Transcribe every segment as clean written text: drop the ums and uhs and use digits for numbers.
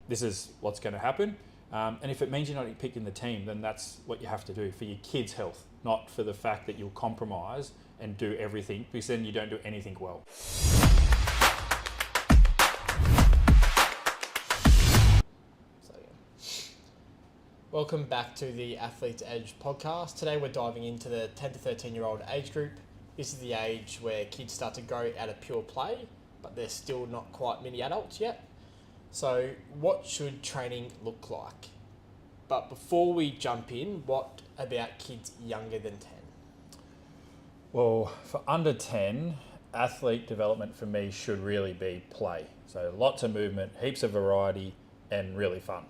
this is what's going to happen. And if it means you're not picked in the team, then that's what you have to do for your kids' health, not for the fact that you'll compromise and do everything, because then you don't do anything well. Welcome back to the Athlete's Edge podcast. Today we're diving into the 10 to 13 year old age group. This is the age where kids start to grow out of pure play, but they're still not quite mini adults yet. So what should training look like? But before we jump in, what about kids younger than 10? Well, for under 10, athlete development for me should really be play. So lots of movement, heaps of variety, and really fun.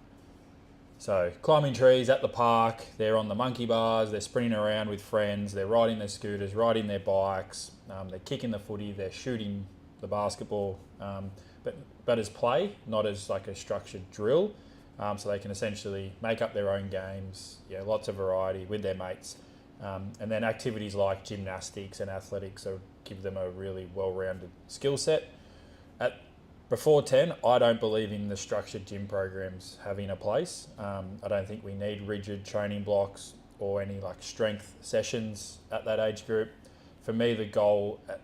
So climbing trees at the park, they're on the monkey bars, they're sprinting around with friends, they're riding their scooters, riding their bikes, they're kicking the footy, they're shooting the basketball, but as play, not as like a structured drill. So they can essentially make up their own games, lots of variety with their mates. And then activities like gymnastics and athletics give them a really well-rounded skill set. Before 10, I don't believe in the structured gym programs having a place. I don't think we need rigid training blocks or any like strength sessions at that age group. For me, the goal at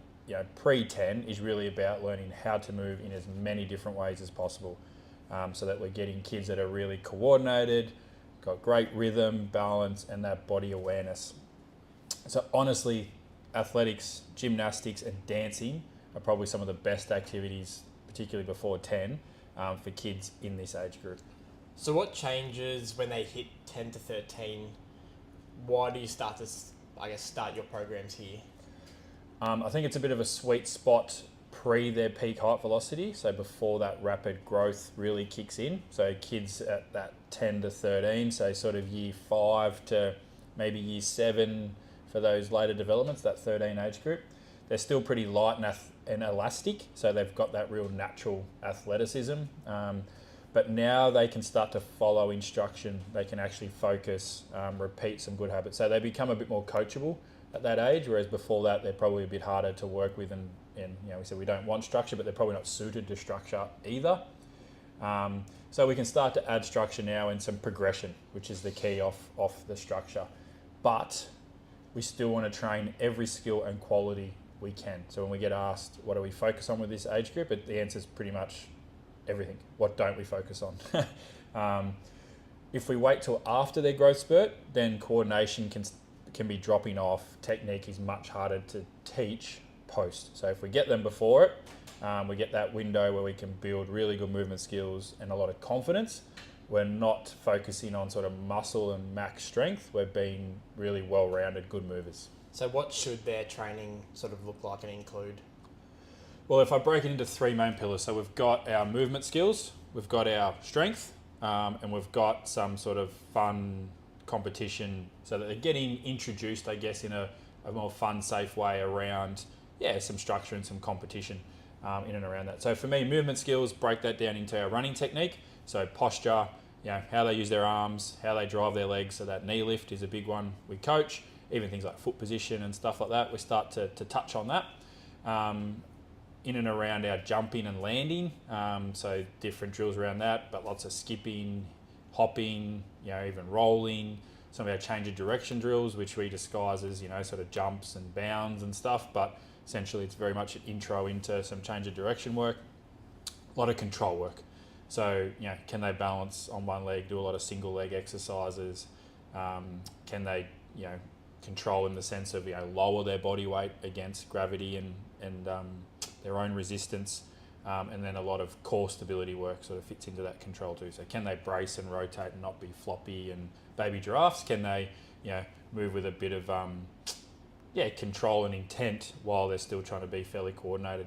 pre-10 is really about learning how to move in as many different ways as possible, so that we're getting kids that are really coordinated, got great rhythm, balance, and that body awareness. So honestly, athletics, gymnastics, and dancing are probably some of the best activities, particularly before 10, for kids in this age group. So what changes when they hit 10 to 13? Why do you start your programs here? I think it's a bit of a sweet spot pre their peak height velocity, so before that rapid growth really kicks in. So kids at that 10 to 13, so sort of year 5 to maybe year 7 for those later developments, that 13 age group, they're still pretty light and elastic, so they've got that real natural athleticism. But now they can start to follow instruction. They can actually focus, repeat some good habits. So they become a bit more coachable at that age, whereas before that, they're probably a bit harder to work with. And we said we don't want structure, but they're probably not suited to structure either. So we can start to add structure now and some progression, which is the key off the structure. But we still want to train every skill and quality we can. So when we get asked, what do we focus on with this age group? The answer is pretty much everything. What don't we focus on? If we wait till after their growth spurt, then coordination can be dropping off. Technique is much harder to teach post. So if we get them before it, we get that window where we can build really good movement skills and a lot of confidence. We're not focusing on sort of muscle and max strength. We're being really well-rounded, good movers. So what should their training sort of look like and include? Well, if I break it into 3 main pillars, so we've got our movement skills, we've got our strength, and we've got some sort of fun competition, so that they're getting introduced, I guess, in a more fun, safe way around, some structure and some competition in and around that. So for me, movement skills, break that down into our running technique. So posture, how they use their arms, how they drive their legs. So that knee lift is a big one we coach. Even things like foot position and stuff like that, we start to touch on that. In and around our jumping and landing, so different drills around that, but lots of skipping, hopping, even rolling. Some of our change of direction drills, which we disguise as, sort of jumps and bounds and stuff, but essentially it's very much an intro into some change of direction work. A lot of control work. So, can they balance on one leg, do a lot of single leg exercises? Can they, control in the sense of, lower their body weight against gravity and their own resistance? And then a lot of core stability work sort of fits into that control too. So can they brace and rotate and not be floppy and baby giraffes? Can they, move with a bit of, control and intent while they're still trying to be fairly coordinated?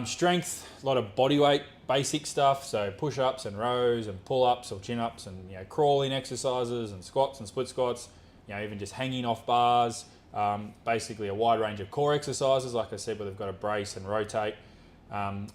Strength, a lot of body weight, basic stuff. So push-ups and rows and pull-ups or chin-ups and, crawling exercises and squats and split squats, even just hanging off bars. Basically a wide range of core exercises, like I said, where they've got to brace and rotate.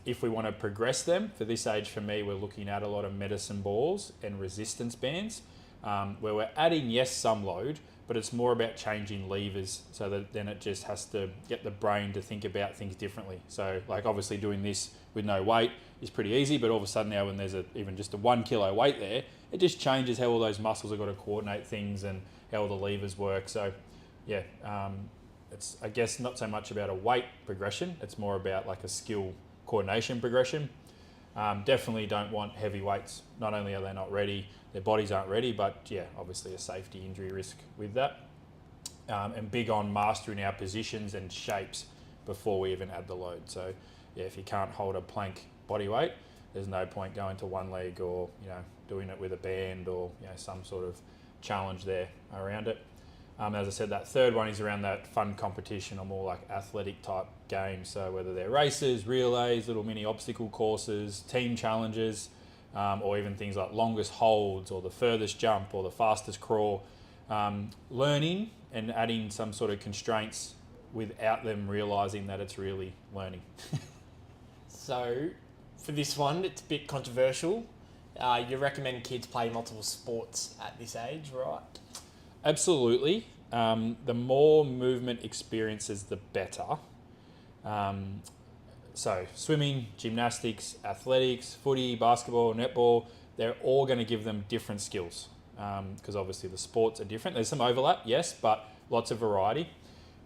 If we want to progress them, for this age, for me, we're looking at a lot of medicine balls and resistance bands, where we're adding, some load, but it's more about changing levers so that then it just has to get the brain to think about things differently. So like obviously doing this with no weight is pretty easy, but all of a sudden now when there's even just a 1 kilo weight there, it just changes how all those muscles have got to coordinate things and how all the levers work. So yeah, it's I guess not so much about a weight progression, it's more about like a skill coordination progression. Definitely don't want heavy weights. Not only are they not ready, their bodies aren't ready, but yeah, obviously a safety injury risk with that. And big on mastering our positions and shapes before we even add the load. So yeah, if you can't hold a plank body weight, there's no point going to one leg or doing it with a band or some sort of challenge there around it. As I said, that third one is around that fun competition or more like athletic type games. So whether they're races, relays, little mini obstacle courses, team challenges, or even things like longest holds or the furthest jump or the fastest crawl, learning and adding some sort of constraints without them realising that it's really learning. So for this one, it's a bit controversial. You recommend kids play multiple sports at this age, right? Absolutely. The more movement experiences, the better. So swimming, gymnastics, athletics, footy, basketball, netball, they're all going to give them different skills because obviously the sports are different. There's some overlap, yes, but lots of variety.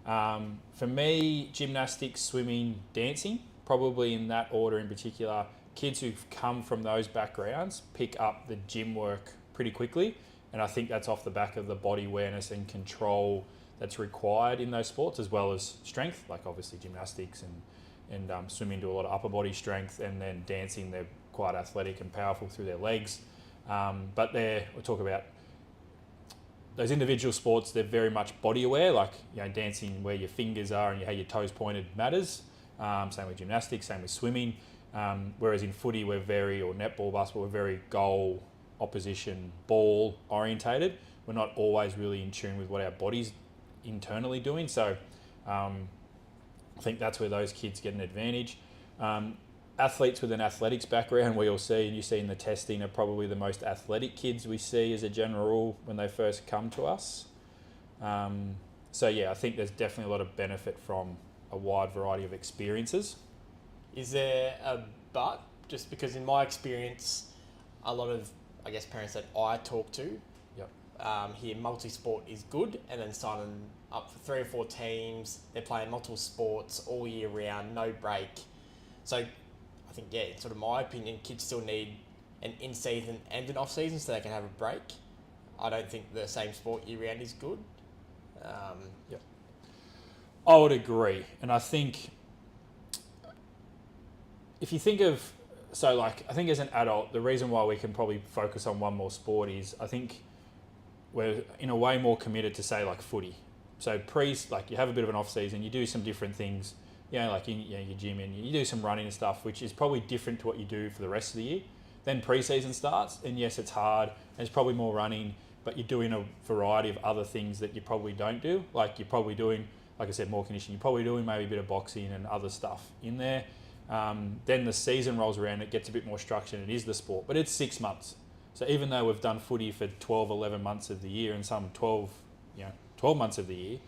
For me, gymnastics, swimming, dancing, probably in that order in particular. Kids who've come from those backgrounds pick up the gym work pretty quickly. And I think that's off the back of the body awareness and control that's required in those sports, as well as strength, like obviously gymnastics and swimming do a lot of upper body strength, and then dancing, they're quite athletic and powerful through their legs. But we'll talk about those individual sports, they're very much body aware, like dancing where your fingers are and how your toes pointed matters. Same with gymnastics, same with swimming. Whereas in footy, or netball, basketball, we're very goal, opposition, ball orientated. We're not always really in tune with what our body's internally doing. So I think that's where those kids get an advantage. Athletes with an athletics background, we all see, and you see in the testing, are probably the most athletic kids we see as a general rule when they first come to us. So yeah, I think there's definitely a lot of benefit from a wide variety of experiences. Is there a but? Just because in my experience, a lot of, I guess, parents that I talk to hear multi-sport is good, and then signing up for 3 or 4 teams, they're playing multiple sports all year round, no break. So I think, in sort of my opinion, kids still need an in-season and an off-season so they can have a break. I don't think the same sport year round is good. I would agree. And I think if you think of, I think as an adult, the reason why we can probably focus on one more sport is I think we're in a way more committed to say like footy. So you have a bit of an off season, you do some different things, like in your gym, and you do some running and stuff, which is probably different to what you do for the rest of the year. Then pre-season starts, and yes, it's hard, and it's probably more running, but you're doing a variety of other things that you probably don't do. Like you're probably doing, like I said, more conditioning. You're probably doing maybe a bit of boxing and other stuff in there. Then the season rolls around, it gets a bit more structured, and it is the sport, but it's 6 months. So even though we've done footy for 12, 11 months of the year and some 12 months of the year,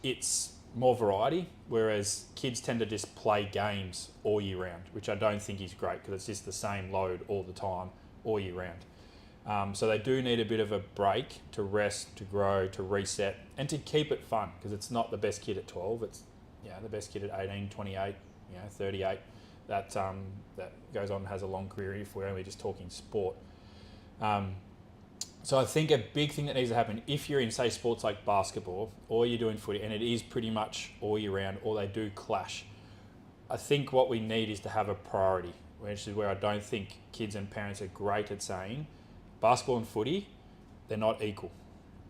it's more variety, whereas kids tend to just play games all year round, which I don't think is great because it's just the same load all the time, all year round. So they do need a bit of a break to rest, to grow, to reset, and to keep it fun, because it's not the best kid at 12, it's the best kid at 18, 28, 38, that goes on and has a long career if we're only just talking sport. So I think a big thing that needs to happen, if you're in, say, sports like basketball, or you're doing footy, and it is pretty much all year round, or they do clash, I think what we need is to have a priority, which is where I don't think kids and parents are great at saying, basketball and footy, they're not equal.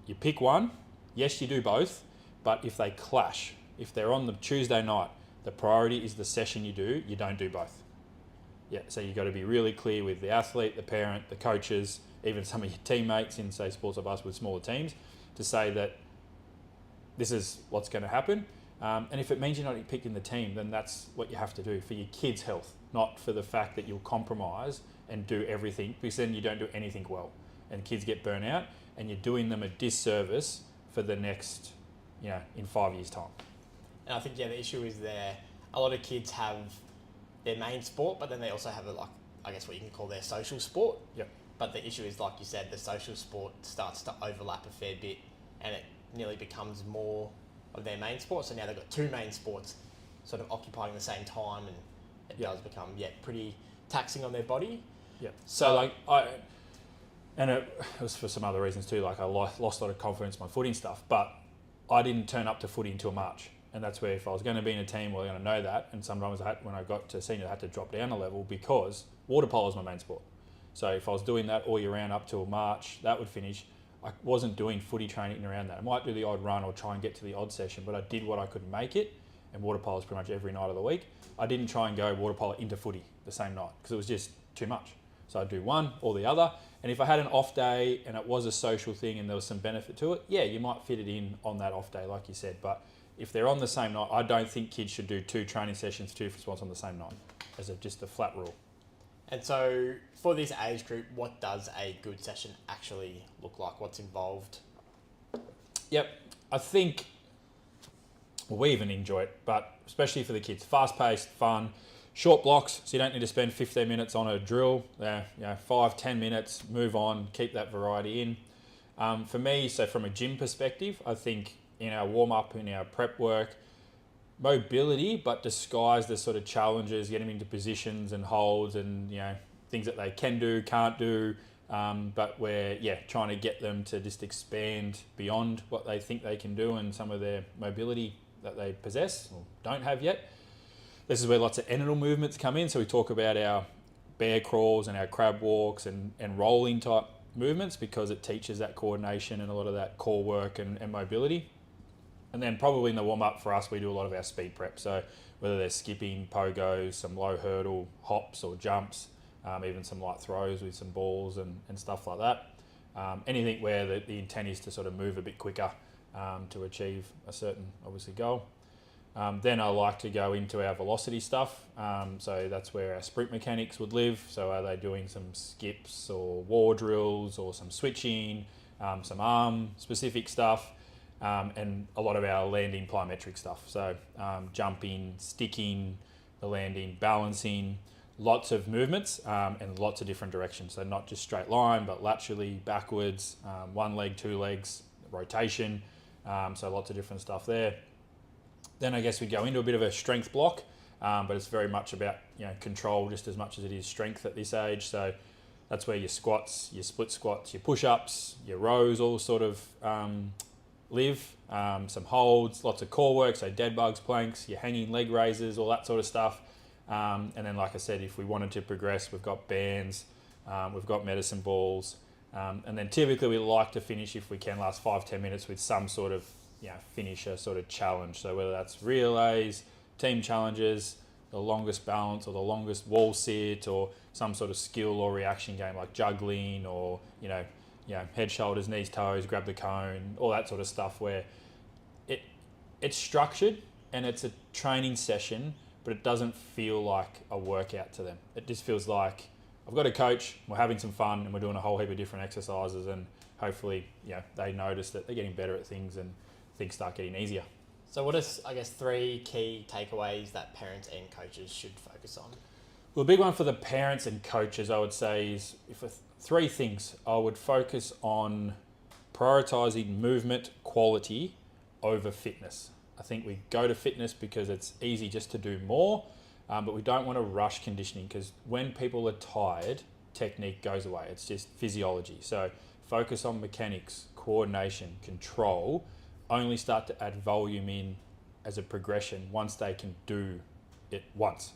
You pick one, yes, you do both, but if they clash, if they're on the Tuesday night, the priority is the session you don't do both. So you've got to be really clear with the athlete, the parent, the coaches, even some of your teammates in, say, sports or basketball with smaller teams, to say that this is what's going to happen. And if it means you're not picking the team, then that's what you have to do for your kids' health, not for the fact that you'll compromise and do everything, because then you don't do anything well. And kids get burnt out, and you're doing them a disservice for the next, in 5 years' time. And I think, the issue is a lot of kids have their main sport, but then they also have what you can call their social sport. Yep. But the issue is, like you said, the social sport starts to overlap a fair bit, and it nearly becomes more of their main sport. So now they've got two main sports sort of occupying the same time, and it does become pretty taxing on their body. Yeah. So it was for some other reasons too. Like I lost a lot of confidence in my footing stuff, but I didn't turn up to footy until March. And that's where if I was going to be in a team, we're going to know that. And sometimes when I got to senior, I had to drop down a level because water polo is my main sport. So if I was doing that all year round up till March, that would finish. I wasn't doing footy training around that. I might do the odd run or try and get to the odd session, but I did what I could make it. And water polo is pretty much every night of the week. I didn't try and go water polo into footy the same night because it was just too much. So I'd do one or the other. And if I had an off day and it was a social thing and there was some benefit to it, you might fit it in on that off day, like you said. But if they're on the same night, I don't think kids should do 2 training sessions, 2 sports on the same night, as just a flat rule. And so for this age group, what does a good session actually look like? What's involved? Yep, I think we even enjoy it, but especially for the kids, fast-paced, fun, short blocks, so you don't need to spend 15 minutes on a drill. 5-10 minutes, move on, keep that variety in. For me, so from a gym perspective, I think in our warm-up, in our prep work, mobility, but disguised as sort of challenges, getting into positions and holds and, things that they can do, can't do, but we're, trying to get them to just expand beyond what they think they can do and some of their mobility that they possess or don't have yet. This is where lots of enital movements come in. So we talk about our bear crawls and our crab walks and rolling type movements because it teaches that coordination and a lot of that core work and mobility. And then probably in the warm-up for us, we do a lot of our speed prep. So whether they're skipping, pogos, some low hurdle hops or jumps, even some light throws with some balls and stuff like that. Anything where the intent is to sort of move a bit quicker to achieve a certain, obviously, goal. Then I like to go into our velocity stuff. So that's where our sprint mechanics would live. So are they doing some skips or war drills or some switching, some arm specific stuff, and a lot of our landing plyometric stuff. So jumping, sticking, the landing, balancing, lots of movements and lots of different directions. So not just straight line, but laterally, backwards, one leg, 2 legs, rotation. So lots of different stuff there. Then I guess we go into a bit of a strength block, but it's very much about control just as much as it is strength at this age. So that's where your squats, your split squats, your push-ups, your rows all sort of live. Some holds, lots of core work, so dead bugs, planks, your hanging leg raises, all that sort of stuff. And then, like I said, if we wanted to progress, we've got bands, we've got medicine balls, and then typically we like to finish, if we can, last 5-10 minutes with some sort of finisher sort of challenge. So whether that's relays, team challenges, the longest balance or the longest wall sit, or some sort of skill or reaction game like juggling or head, shoulders, knees, toes, grab the cone, all that sort of stuff where it's structured and it's a training session, but it doesn't feel like a workout to them. It just feels like I've got a coach, we're having some fun and we're doing a whole heap of different exercises, and hopefully they notice that they're getting better at things and things start getting easier. So what are, 3 key takeaways that parents and coaches should focus on? Well, the big one for the parents and coaches, I would say, is 3 things. I would focus on prioritising movement quality over fitness. I think we go to fitness because it's easy just to do more, but we don't want to rush conditioning because when people are tired, technique goes away. It's just physiology. So focus on mechanics, coordination, control. Only start to add volume in as a progression once they can do it once.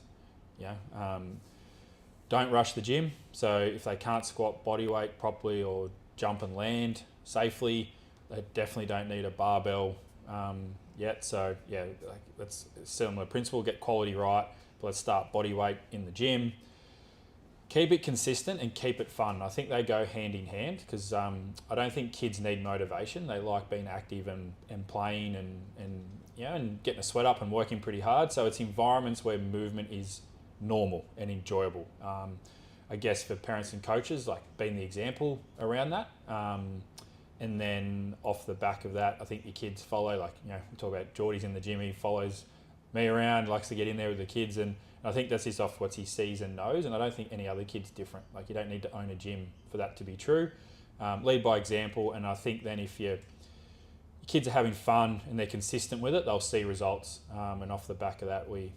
Don't rush the gym. So if they can't squat body weight properly or jump and land safely, they definitely don't need a barbell yet. So that's a similar principle. Get quality right, but let's start body weight in the gym. Keep it consistent and keep it fun. I think they go hand in hand because I don't think kids need motivation. They like being active and playing and getting a sweat up and working pretty hard. So it's environments where movement is normal and enjoyable. I guess for parents and coaches, like being the example around that. And then off the back of that, I think your kids follow. Like, you know, we talk about Geordie's in the gym. He follows me around, likes to get in there with the kids, and I think that's just off what he sees and knows. And I don't think any other kid's different. Like, you don't need to own a gym for that to be true. Lead by example, and I think then if your kids are having fun and they're consistent with it, they'll see results. And off the back of that, we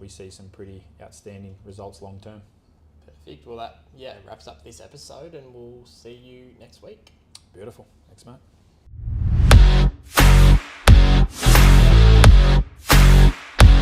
see some pretty outstanding results long term. Perfect. Well, that wraps up this episode, and we'll see you next week. Beautiful. Thanks, mate.